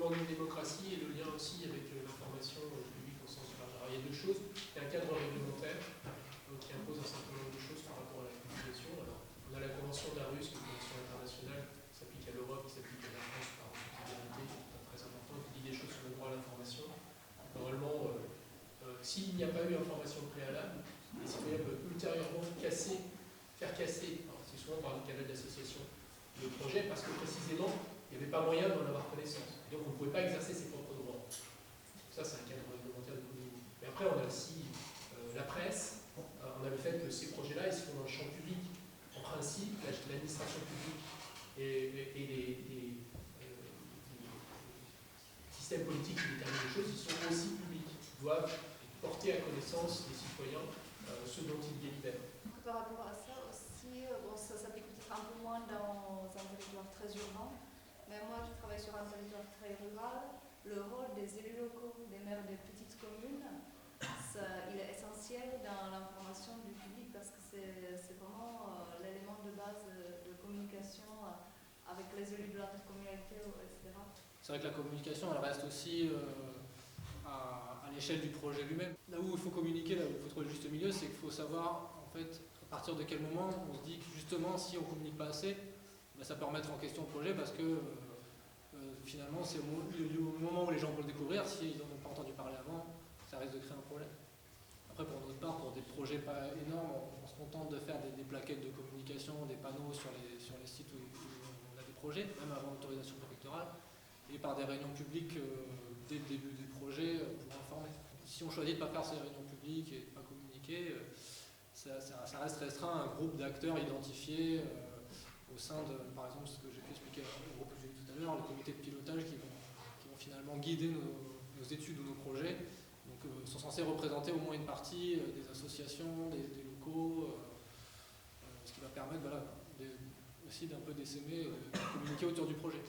développement d'une démocratie et le lien aussi avec l'information publique au sens large. Alors il y a deux choses. Il y a un cadre réglementaire qui impose un certain nombre de choses par rapport à la communication. Alors, on a la Convention d'Aarhus, qui est une convention internationale qui s'applique à l'Europe, qui s'applique à la France par subsidiarité, qui est très important, qui dit des choses sur le droit à l'information. Normalement, s'il n'y a pas eu information préalable, les citoyens peuvent ultérieurement faire casser, c'est souvent par le canal d'association, le projet, parce que précisément, il n'y avait pas moyen d'en avoir connaissance. Et donc, on ne pouvait pas exercer ses propres droits. Ça, c'est un cadre réglementaire de communication. Mais après, on a aussi la presse. On a le fait que ces projets-là, ils se font dans le champ public. En principe, l'administration publique et les systèmes politiques qui déterminent les choses, ils sont aussi publics. Ils doivent porter à connaissance des citoyens ce dont ils délibèrent. Par rapport à ça aussi, bon, ça s'applique peut-être un peu moins dans un territoire très urbain, mais moi je travaille sur un territoire très rural. Le rôle des élus locaux, des maires des petites communes, il est essentiel dans l'information du public parce que c'est vraiment l'élément de base de communication avec les élus de l'intercommunalité, etc. C'est vrai que la communication, elle reste aussi à l'échelle du projet lui-même. Là où il faut communiquer, là où il faut trouver le juste milieu, c'est qu'il faut savoir, en fait, à partir de quel moment on se dit que justement, si on ne communique pas assez, ben, ça peut remettre en question le projet parce que finalement, c'est au moment où les gens vont le découvrir, s'ils n'en ont pas entendu parler avant, ça risque de créer un problème. Après, pour notre part, pour des projets pas énormes, on se contente de faire des plaquettes de communication, des panneaux sur les sites où on a des projets, même avant l'autorisation préfectorale, et par des réunions publiques dès le début du projet pour informer. Si on choisit de ne pas faire ces réunions publiques et de ne pas communiquer, ça reste restreint à un groupe d'acteurs identifiés au sein de, par exemple, ce que j'ai pu expliquer au groupe que j'ai vu tout à l'heure, les comités de pilotage qui vont finalement guider nos études ou nos projets. Donc, sont censés représenter au moins une partie des associations, des locaux, ce qui va permettre voilà, aussi d'un peu d'essaimer et de communiquer autour du projet.